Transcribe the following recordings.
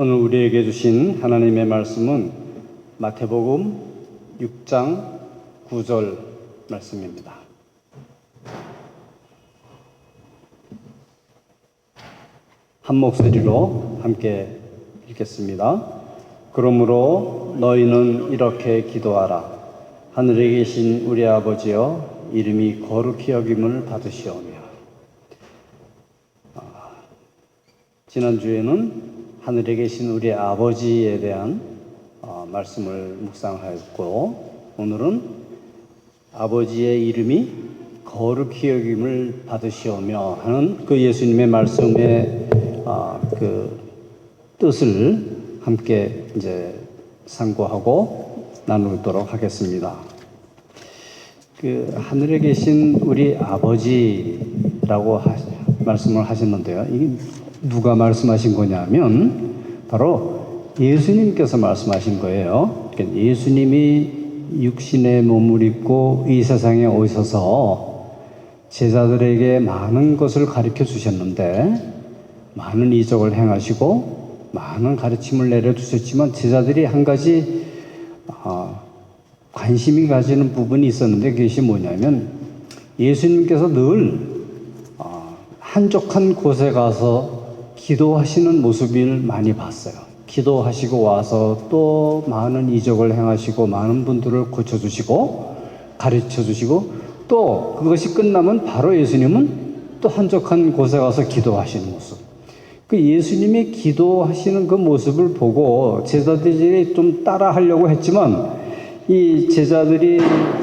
오늘 우리에게 주신 하나님의 말씀은 마태복음 6장 9절 말씀입니다. 한 목소리로 함께 읽겠습니다. 그러므로 너희는 이렇게 기도하라. 하늘에 계신 우리 아버지여, 이름이 거룩히 여김을 받으시오며. 지난주에는 하늘에 계신 우리 아버지에 대한 말씀을 묵상하였고, 오늘은 아버지의 이름이 거룩히 여김을 받으시오며 하는 그 예수님의 말씀의 그 뜻을 함께 이제 상고하고 나누도록 하겠습니다. 그 하늘에 계신 우리 아버지라고 말씀을 하셨는데요. 이게 누가 말씀하신 거냐면 바로 예수님께서 말씀하신 거예요. 그러니까 예수님이 육신의 몸을 입고 이 세상에 오셔서 제자들에게 많은 것을 가르쳐 주셨는데, 많은 이적을 행하시고 많은 가르침을 내려주셨지만 제자들이 한 가지 관심이 가지는 부분이 있었는데, 그것이 뭐냐면 예수님께서 늘 한적한 곳에 가서 기도하시는 모습을 많이 봤어요. 기도하시고 와서 또 많은 이적을 행하시고 많은 분들을 고쳐주시고 가르쳐주시고, 또 그것이 끝나면 바로 예수님은 또 한적한 곳에 가서 기도하시는 모습. 그 예수님이 기도하시는 그 모습을 보고 제자들이 좀 따라하려고 했지만, 이 제자들이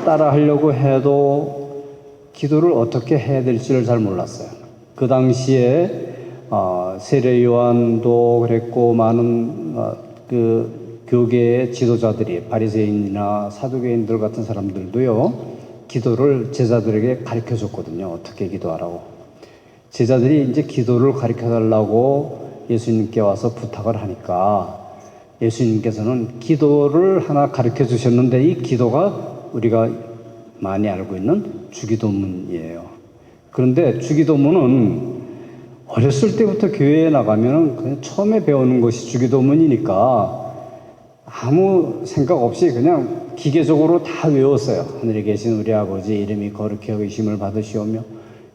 따라하려고 해도 기도를 어떻게 해야 될지를 잘 몰랐어요. 그 당시에 세례 요한도 그랬고, 많은 그 교계의 지도자들이, 바리새인이나 사두개인들 같은 사람들도요, 기도를 제자들에게 가르쳐 줬거든요. 어떻게 기도하라고. 제자들이 이제 기도를 가르쳐 달라고 예수님께 와서 부탁을 하니까 예수님께서는 기도를 하나 가르쳐 주셨는데, 이 기도가 우리가 많이 알고 있는 주기도문이에요. 그런데 주기도문은 어렸을 때부터 교회에 나가면 그냥 처음에 배우는 것이 주기도문이니까 아무 생각 없이 그냥 기계적으로 다 외웠어요. 하늘에 계신 우리 아버지, 이름이 거룩히 여기심을 받으시오며,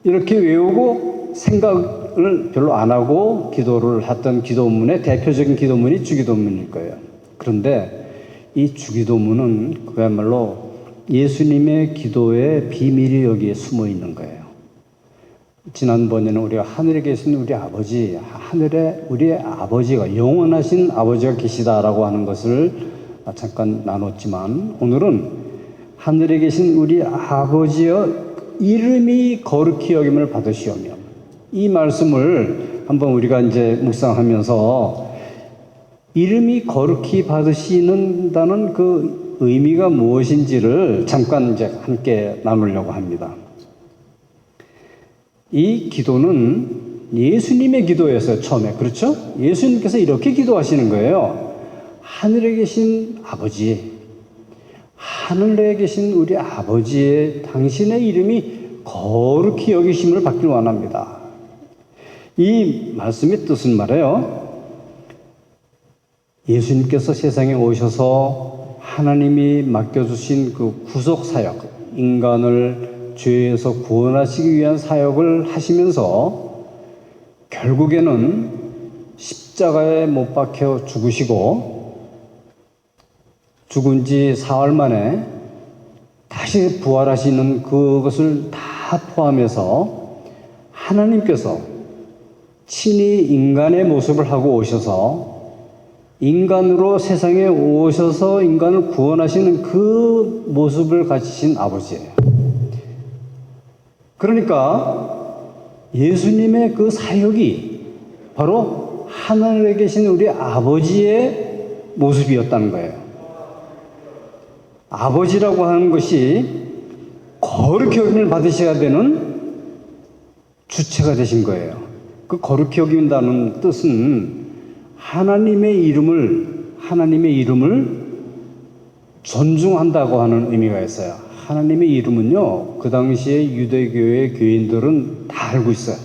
이렇게 외우고 생각을 별로 안 하고 기도를 했던 기도문의 대표적인 기도문이 주기도문일 거예요. 그런데 이 주기도문은 그야말로 예수님의 기도의 비밀이 여기에 숨어 있는 거예요. 지난번에는 우리가 하늘에 계신 우리 아버지, 하늘에 우리의 아버지가, 영원하신 아버지가 계시다라고 하는 것을 잠깐 나눴지만, 오늘은 하늘에 계신 우리 아버지여, 이름이 거룩히 여김을 받으시오며, 이 말씀을 한번 우리가 이제 묵상하면서 이름이 거룩히 받으시는다는 그 의미가 무엇인지를 잠깐 이제 함께 나누려고 합니다. 이 기도는 예수님의 기도였어요, 처음에. 그렇죠? 예수님께서 이렇게 기도하시는 거예요. 하늘에 계신 아버지, 하늘에 계신 우리 아버지의 당신의 이름이 거룩히 여기심을 받길 원합니다. 이 말씀의 뜻은 말이에요, 예수님께서 세상에 오셔서 하나님이 맡겨주신 그 구속사역, 인간을 죄에서 구원하시기 위한 사역을 하시면서 결국에는 십자가에 못 박혀 죽으시고, 죽은 지 사흘 만에 다시 부활하시는 그것을 다 포함해서 하나님께서 친히 인간의 모습을 하고 오셔서 인간으로 세상에 오셔서 인간을 구원하시는 그 모습을 가지신 아버지예요. 그러니까 예수님의 그 사역이 바로 하늘에 계신 우리 아버지의 모습이었다는 거예요. 아버지라고 하는 것이 거룩히 여김을 받으셔야 되는 주체가 되신 거예요. 그 거룩히 여긴다는 뜻은 하나님의 이름을 존중한다고 하는 의미가 있어요. 하나님의 이름은요, 그 당시에 유대교의 교인들은 다 알고 있어요.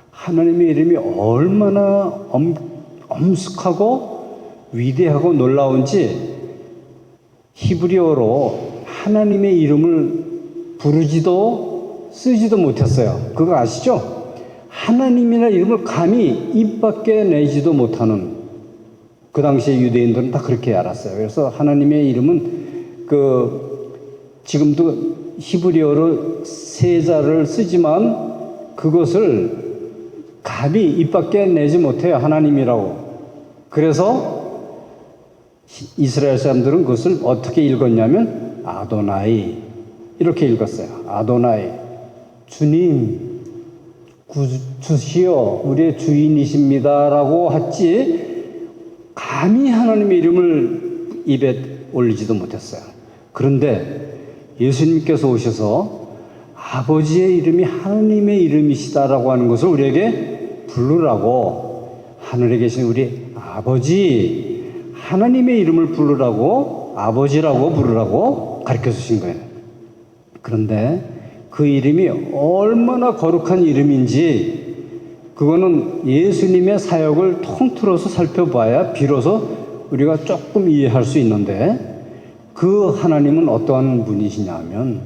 하나님의 이름이 얼마나 엄숙하고 위대하고 놀라운지 히브리어로 하나님의 이름을 부르지도 쓰지도 못했어요. 그거 아시죠? 하나님이라는 이름을 감히 입 밖에 내지도 못하는, 그 당시에 유대인들은 다 그렇게 알았어요. 그래서 하나님의 이름은 지금도 히브리어로 세자를 쓰지만 그것을 감히 입 밖에 내지 못해요. 하나님이라고. 그래서 이스라엘 사람들은 그것을 어떻게 읽었냐면 아도나이 이렇게 읽었어요. 아도나이, 주님, 주시여, 우리의 주인이십니다 라고 했지 감히 하나님의 이름을 입에 올리지도 못했어요. 그런데 예수님께서 오셔서 아버지의 이름이 하나님의 이름이시다라고 하는 것을 우리에게 부르라고, 하늘에 계신 우리 아버지 하나님의 이름을 부르라고, 아버지라고 부르라고 가르쳐 주신 거예요. 그런데 그 이름이 얼마나 거룩한 이름인지 그거는 예수님의 사역을 통틀어서 살펴봐야 비로소 우리가 조금 이해할 수 있는데, 그 하나님은 어떠한 분이시냐 하면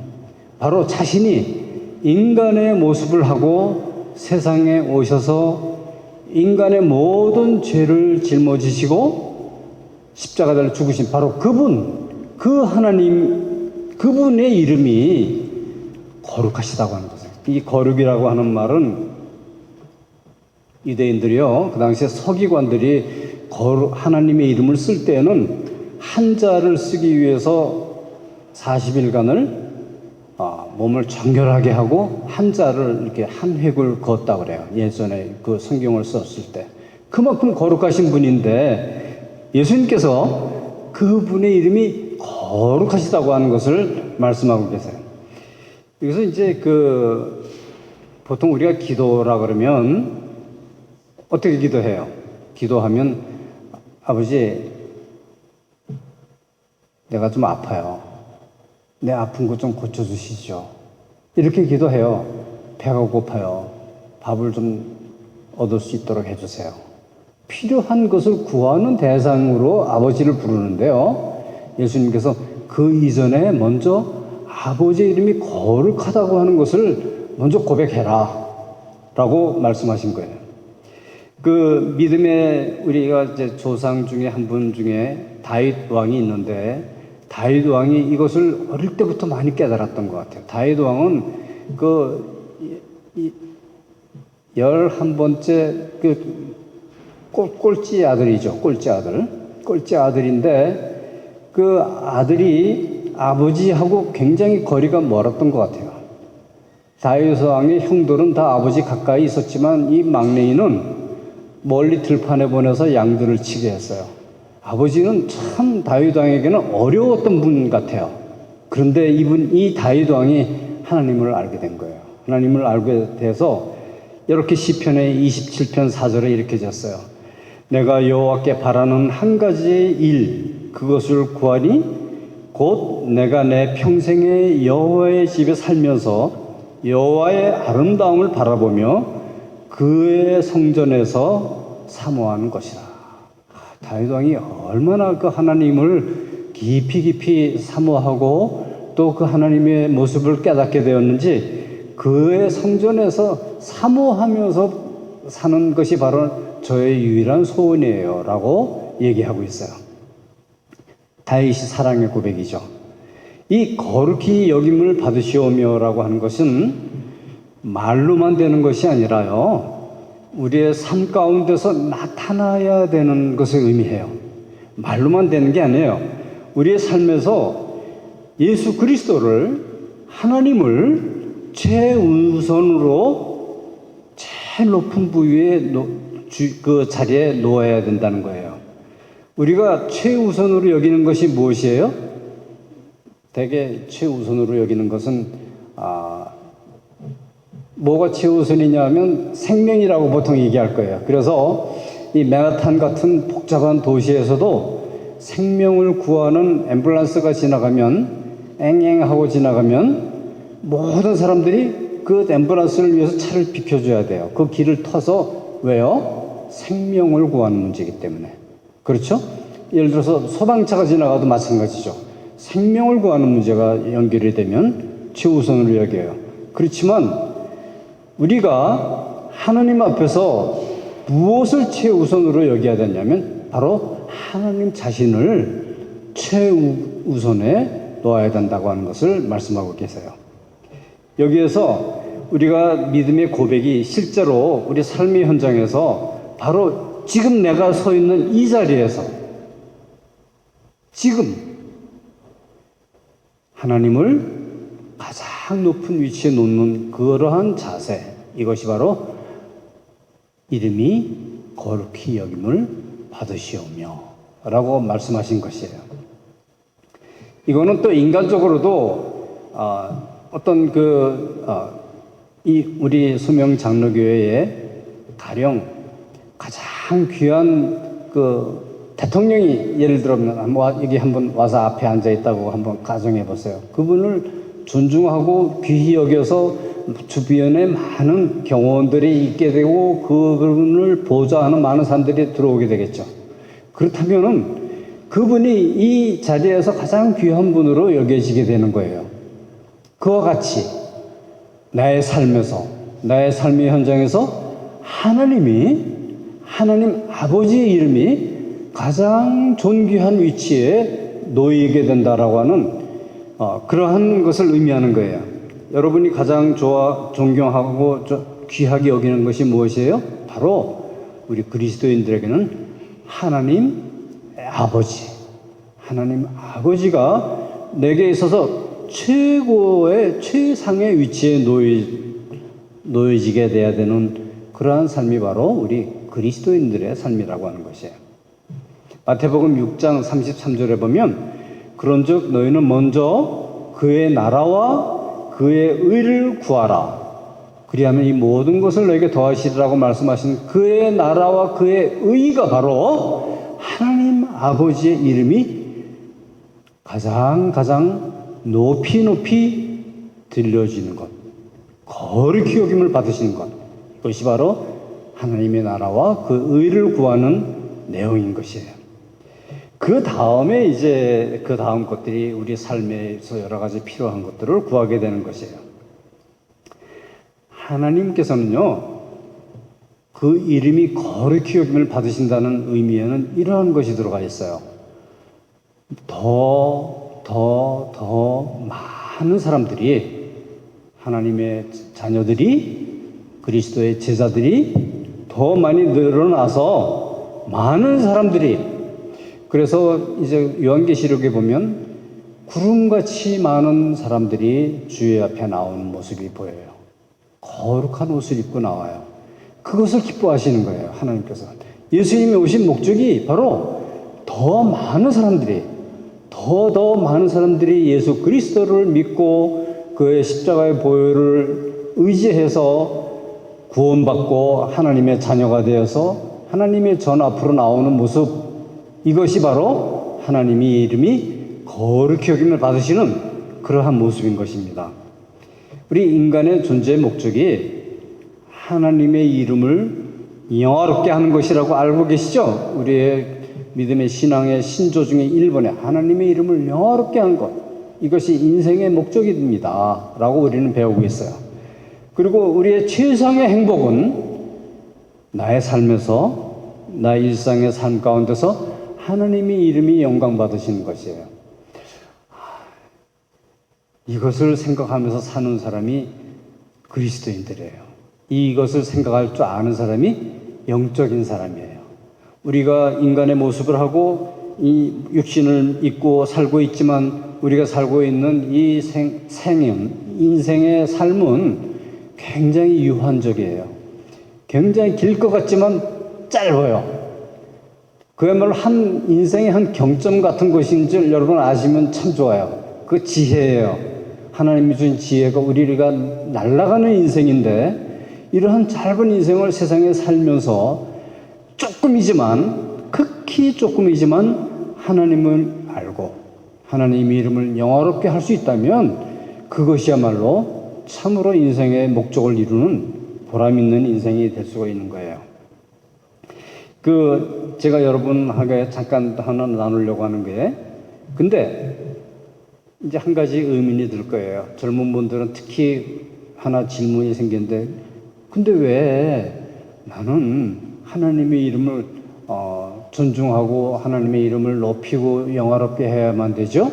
바로 자신이 인간의 모습을 하고 세상에 오셔서 인간의 모든 죄를 짊어지시고 십자가 달려 죽으신 바로 그분, 그 하나님, 그분의 이름이 거룩하시다고 하는 거죠. 이 거룩이라고 하는 말은 유대인들이요, 그 당시에 서기관들이 하나님의 이름을 쓸 때는 한자를 쓰기 위해서 40일간을 몸을 정결하게 하고 한자를 이렇게 한 획을 그었다 그래요. 예전에 그 성경을 썼을 때. 그만큼 거룩하신 분인데 예수님께서 그분의 이름이 거룩하시다고 하는 것을 말씀하고 계세요. 여기서 이제 보통 우리가 기도라 그러면 어떻게 기도해요? 기도하면 아버지, 내가 좀 아파요. 내 아픈 것 좀 고쳐주시죠. 이렇게 기도해요. 배가 고파요. 밥을 좀 얻을 수 있도록 해주세요. 필요한 것을 구하는 대상으로 아버지를 부르는데요. 예수님께서 그 이전에 먼저 아버지의 이름이 거룩하다고 하는 것을 먼저 고백해라 라고 말씀하신 거예요. 그 믿음의 우리가 이제 조상 중에 한 분 중에 다윗 왕이 있는데, 다윗 왕이 이것을 어릴 때부터 많이 깨달았던 것 같아요. 다윗 왕은 11번째 꼴찌 아들이죠. 꼴찌 아들인데 그 아들이 아버지하고 굉장히 거리가 멀었던 것 같아요. 다윗 왕의 형들은 다 아버지 가까이 있었지만 이 막내인은 멀리 들판에 보내서 양들을 치게 했어요. 아버지는 참 다윗 왕에게는 어려웠던 분 같아요. 그런데 이 다윗 왕이 하나님을 알게 된 거예요. 하나님을 알게 돼서 이렇게 시편의 27편 4절에 이렇게 졌어요. 내가 여호와께 바라는 한 가지의 일, 그것을 구하니 곧 내가 내 평생에 여호와의 집에 살면서 여호와의 아름다움을 바라보며 그의 성전에서 사모하는 것이라. 다윗 왕이 얼마나 그 하나님을 깊이 사모하고 또 그 하나님의 모습을 깨닫게 되었는지 그의 성전에서 사모하면서 사는 것이 바로 저의 유일한 소원이에요 라고 얘기하고 있어요. 다윗이 사랑의 고백이죠. 이 거룩히 여김을 받으시오며 라고 하는 것은 말로만 되는 것이 아니라요, 우리의 삶 가운데서 나타나야 되는 것을 의미해요. 말로만 되는 게 아니에요. 우리의 삶에서 예수 그리스도를, 하나님을 최우선으로 제일 높은 부위에 그 자리에 놓아야 된다는 거예요. 우리가 최우선으로 여기는 것이 무엇이에요? 대개 최우선으로 여기는 것은 뭐가 최우선이냐 하면 생명이라고 보통 얘기할 거예요. 그래서 이 맨하탄 같은 복잡한 도시에서도 생명을 구하는 앰뷸런스가 지나가면, 앵앵하고 지나가면 모든 사람들이 그 앰뷸런스를 위해서 차를 비켜줘야 돼요. 그 길을 터서, 왜요? 생명을 구하는 문제이기 때문에. 그렇죠? 예를 들어서 소방차가 지나가도 마찬가지죠. 생명을 구하는 문제가 연결이 되면 최우선으로 여겨요. 그렇지만 우리가 하나님 앞에서 무엇을 최우선으로 여겨야 되냐면 바로 하나님 자신을 최우선에 놓아야 된다고 하는 것을 말씀하고 계세요. 여기에서 우리가 믿음의 고백이 실제로 우리 삶의 현장에서 바로 지금 내가 서 있는 이 자리에서 지금 하나님을 가장 높은 위치에 놓는 그러한 자세, 이것이 바로 이름이 거룩히 여김을 받으시오며 라고 말씀하신 것이에요. 이거는 또 인간적으로도 어떤 이 우리 수명 장로교회에 가령 가장 귀한 대통령이 예를 들면 여기 한번 와서 앞에 앉아 있다고 한번 가정해 보세요. 그분을 존중하고 귀히 여겨서 주변에 많은 경호원들이 있게 되고 그분을 보좌하는 많은 사람들이 들어오게 되겠죠. 그렇다면은 그분이 이 자리에서 가장 귀한 분으로 여겨지게 되는 거예요. 그와 같이 나의 삶에서, 나의 삶의 현장에서 하나님 아버지의 이름이 가장 존귀한 위치에 놓이게 된다라고 하는 그러한 것을 의미하는 거예요. 여러분이 가장 존경하고 귀하게 여기는 것이 무엇이에요? 바로 우리 그리스도인들에게는 하나님 아버지, 하나님 아버지가 내게 있어서 최상의 위치에 놓여지게 돼야 되는 그러한 삶이 바로 우리 그리스도인들의 삶이라고 하는 것이에요. 마태복음 6장 33절에 보면 그런즉 너희는 먼저 그의 나라와 그의 의를 구하라. 그리하면 이 모든 것을 너에게 더하시리라고 말씀하신 그의 나라와 그의 의가 바로 하나님 아버지의 이름이 가장 높이 들려지는 것, 거룩히 여김을 받으시는 것, 이것이 바로 하나님의 나라와 그 의를 구하는 내용인 것이에요. 그 다음에 이제 그 다음 것들이 우리 삶에서 여러 가지 필요한 것들을 구하게 되는 것이에요. 하나님께서는요, 그 이름이 거룩히 여김을 받으신다는 의미에는 이러한 것이 들어가 있어요. 더 많은 사람들이, 하나님의 자녀들이, 그리스도의 제자들이 더 많이 늘어나서 많은 사람들이, 그래서 이제 요한계시록에 보면 구름같이 많은 사람들이 주의 앞에 나오는 모습이 보여요. 거룩한 옷을 입고 나와요. 그것을 기뻐하시는 거예요, 하나님께서. 예수님이 오신 목적이 바로 더 많은 사람들이 예수 그리스도를 믿고 그의 십자가의 보혈을 의지해서 구원받고 하나님의 자녀가 되어서 하나님의 전 앞으로 나오는 모습, 이것이 바로 하나님의 이름이 거룩히 여김을 받으시는 그러한 모습인 것입니다. 우리 인간의 존재의 목적이 하나님의 이름을 영화롭게 하는 것이라고 알고 계시죠? 우리의 믿음의 신앙의 신조 중에 1번에 하나님의 이름을 영화롭게 하는 것, 이것이 인생의 목적입니다 라고 우리는 배우고 있어요. 그리고 우리의 최상의 행복은 나의 삶에서, 나의 일상의 삶 가운데서 하나님의 이름이 영광 받으시는 것이에요. 이것을 생각하면서 사는 사람이 그리스도인들이에요. 이것을 생각할 줄 아는 사람이 영적인 사람이에요. 우리가 인간의 모습을 하고 이 육신을 입고 살고 있지만 우리가 살고 있는 이 인생의 삶은 굉장히 유한적이에요. 굉장히 길 것 같지만 짧아요. 그야말로 인생의 한 경점 같은 것인 줄 여러분 아시면 참 좋아요. 그 지혜예요. 하나님이 주신 지혜가 우리가 날아가는 인생인데, 이러한 짧은 인생을 세상에 살면서 극히 조금이지만 하나님을 알고 하나님의 이름을 영화롭게 할 수 있다면 그것이야말로 참으로 인생의 목적을 이루는 보람 있는 인생이 될 수가 있는 거예요. 제가 여러분하고 잠깐 하나 나누려고 하는 게, 근데 이제 한 가지 의문이 들 거예요. 젊은 분들은 특히 하나 질문이 생겼는데, 근데 왜 나는 하나님의 이름을 존중하고 하나님의 이름을 높이고 영화롭게 해야만 되죠?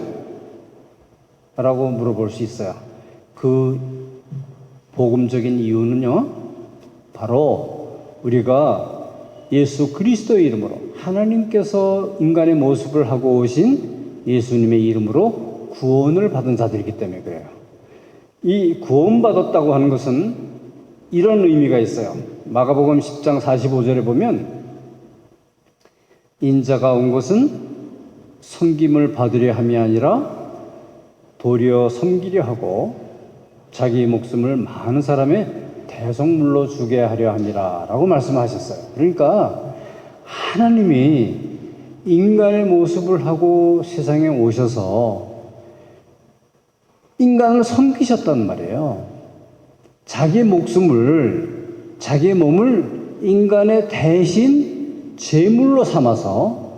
라고 물어볼 수 있어요. 그 복음적인 이유는요, 바로 우리가 예수 그리스도의 이름으로, 하나님께서 인간의 모습을 하고 오신 예수님의 이름으로 구원을 받은 자들이기 때문에 그래요. 이 구원받았다고 하는 것은 이런 의미가 있어요. 마가복음 10장 45절에 보면, 인자가 온 것은 섬김을 받으려 함이 아니라 도리어 섬기려 하고 자기 목숨을 많은 사람의 대속물로 주게 하려 함이라 라고 말씀하셨어요. 그러니까 하나님이 인간의 모습을 하고 세상에 오셔서 인간을 섬기셨단 말이에요. 자기의 목숨을, 자기의 몸을 인간의 대신 제물로 삼아서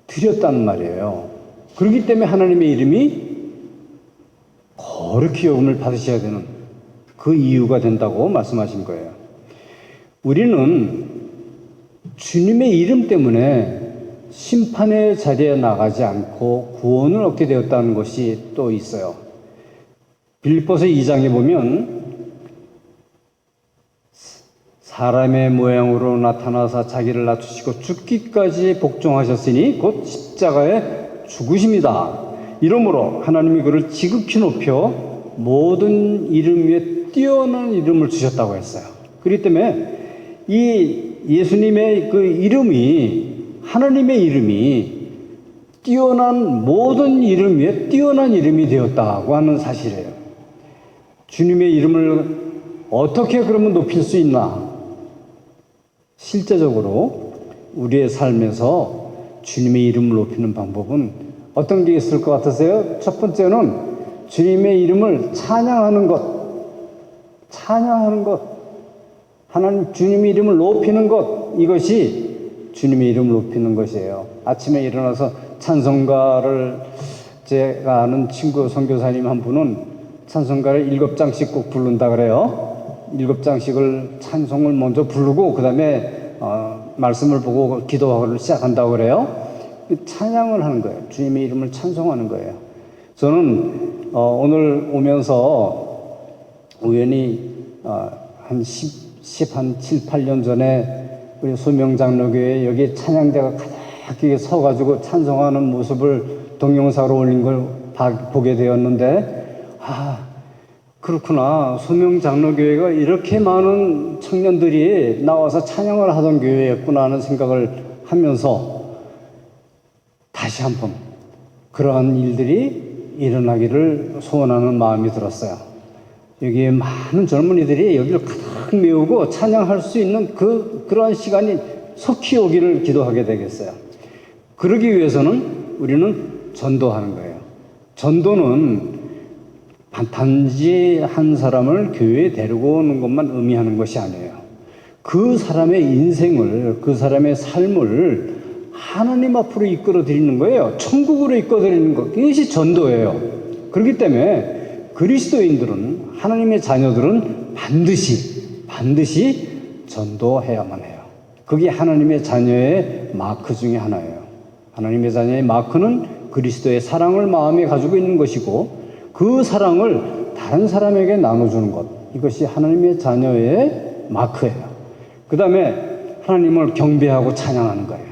드렸단 말이에요. 그렇기 때문에 하나님의 이름이 거룩히 여김을 받으셔야 되는 그 이유가 된다고 말씀하신 거예요. 우리는 주님의 이름 때문에 심판의 자리에 나가지 않고 구원을 얻게 되었다는 것이 또 있어요. 빌립보서 2장에 보면, 사람의 모양으로 나타나사 자기를 낮추시고 죽기까지 복종하셨으니 곧 십자가에 죽으십니다. 이러므로 하나님이 그를 지극히 높여 모든 이름 위에 뛰어난 이름을 주셨다고 했어요. 그렇기 때문에 이 예수님의 그 이름이, 하나님의 이름이 뛰어난 모든 이름 위에 뛰어난 이름이 되었다고 하는 사실이에요. 주님의 이름을 어떻게 그러면 높일 수 있나? 실제적으로 우리의 삶에서 주님의 이름을 높이는 방법은 어떤 게 있을 것 같으세요? 첫 번째는 주님의 이름을 찬양하는 것. 찬양하는 것. 하나님 주님의 이름을 높이는 것. 이것이 주님의 이름을 높이는 것이에요. 아침에 일어나서 찬송가를, 제가 아는 친구 선교사님 한 분은 찬송가를 7장씩 꼭 부른다 그래요. 7장씩을 찬송을 먼저 부르고 그 다음에 말씀을 보고 기도하고 시작한다고 그래요. 찬양을 하는 거예요. 주님의 이름을 찬송하는 거예요. 저는 오늘 오면서 우연히 한 7, 8년 전에 우리 소명장로교회 여기 찬양대가 가득하게 서가지고 찬송하는 모습을 동영상으로 올린 걸 보게 되었는데, 그렇구나. 소명장로교회가 이렇게 많은 청년들이 나와서 찬양을 하던 교회였구나 하는 생각을 하면서 다시 한번 그러한 일들이 일어나기를 소원하는 마음이 들었어요. 여기에 많은 젊은이들이 여기를 가득 메우고 찬양할 수 있는 그러한 시간이 속히 오기를 기도하게 되겠어요. 그러기 위해서는 우리는 전도하는 거예요. 전도는 단지 한 사람을 교회에 데리고 오는 것만 의미하는 것이 아니에요. 그 사람의 인생을, 그 사람의 삶을 하나님 앞으로 이끌어 드리는 거예요. 천국으로 이끌어 드리는 것. 이것이 전도예요. 그렇기 때문에 그리스도인들은, 하나님의 자녀들은 반드시 전도해야만 해요. 그게 하나님의 자녀의 마크 중에 하나예요. 하나님의 자녀의 마크는 그리스도의 사랑을 마음에 가지고 있는 것이고, 그 사랑을 다른 사람에게 나눠주는 것. 이것이 하나님의 자녀의 마크예요. 그 다음에 하나님을 경배하고 찬양하는 거예요.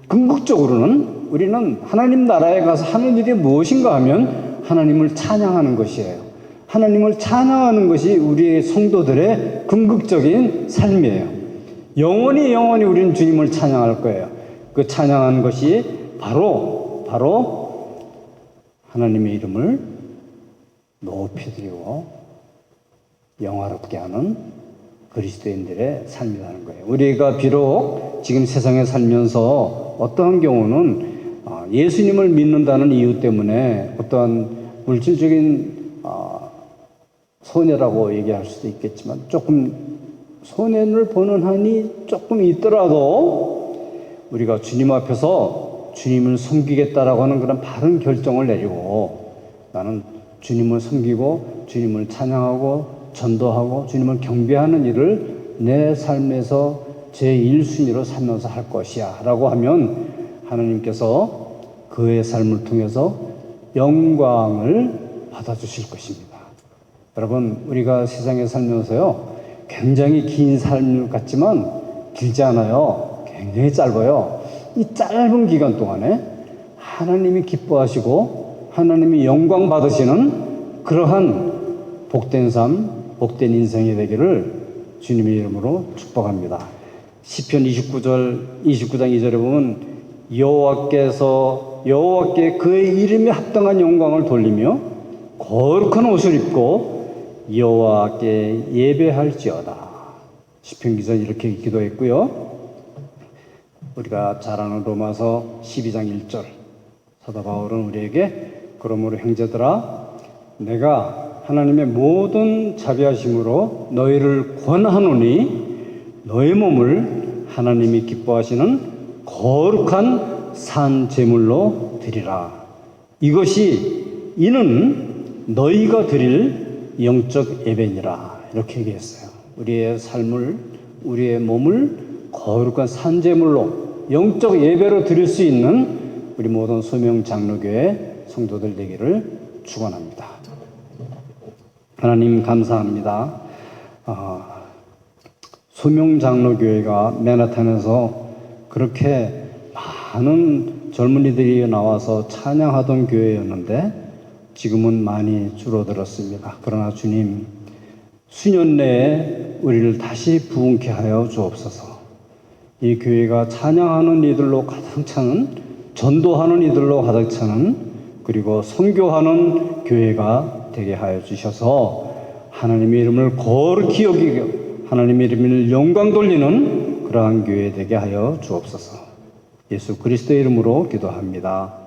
궁극적으로는 우리는 하나님 나라에 가서 하는 일이 무엇인가 하면 하나님을 찬양하는 것이에요. 하나님을 찬양하는 것이 우리의 성도들의 궁극적인 삶이에요. 영원히 우리는 주님을 찬양할 거예요. 그 찬양하는 것이 바로 하나님의 이름을 높이 드리고 영화롭게 하는 그리스도인들의 삶이라는 거예요. 우리가 비록 지금 세상에 살면서 어떠한 경우는 예수님을 믿는다는 이유 때문에 어떠한 물질적인 손해라고 얘기할 수도 있겠지만 조금 손해를 보는 한이 조금 있더라도 우리가 주님 앞에서 주님을 섬기겠다라고 하는 그런 바른 결정을 내리고 나는 주님을 섬기고 주님을 찬양하고 전도하고 주님을 경배하는 일을 내 삶에서 제1순위로 삼면서 할 것이야 라고 하면 하나님께서 그의 삶을 통해서 영광을 받아주실 것입니다. 여러분, 우리가 세상에 살면서요 굉장히 긴 삶 같지만 길지 않아요. 굉장히 짧아요. 이 짧은 기간 동안에 하나님이 기뻐하시고 하나님이 영광 받으시는 그러한 복된 삶, 복된 인생이 되기를 주님의 이름으로 축복합니다. 시편 29장 2절에 보면 여호와께 그의 이름에 합당한 영광을 돌리며 거룩한 옷을 입고 여호와께 예배할지어다. 시편 기자는 이렇게 기도했고요. 우리가 잘 아는 로마서 12장 1절 사도 바울은 우리에게 그러므로 형제들아 내가 하나님의 모든 자비하심으로 너희를 권하노니 너희 몸을 하나님이 기뻐하시는 거룩한 산 제물로 드리라. 이는 너희가 드릴 영적 예배니라. 이렇게 얘기했어요. 우리의 삶을, 우리의 몸을 거룩한 산 제물로 영적 예배로 드릴 수 있는 우리 모든 소명 장로교회 성도들 되기를 축원합니다. 하나님 감사합니다. 소명 장로교회가 맨하탄에서 그렇게 많은 젊은이들이 나와서 찬양하던 교회였는데 지금은 많이 줄어들었습니다. 그러나 주님, 수년 내에 우리를 다시 부흥케 하여 주옵소서. 이 교회가 찬양하는 이들로 가득 차는, 전도하는 이들로 가득 차는, 그리고 선교하는 교회가 되게 하여 주셔서 하나님의 이름을 거룩히 여기고 하나님의 이름을 영광 돌리는 그러한 교회 되게 하여 주옵소서. 예수 그리스도의 이름으로 기도합니다.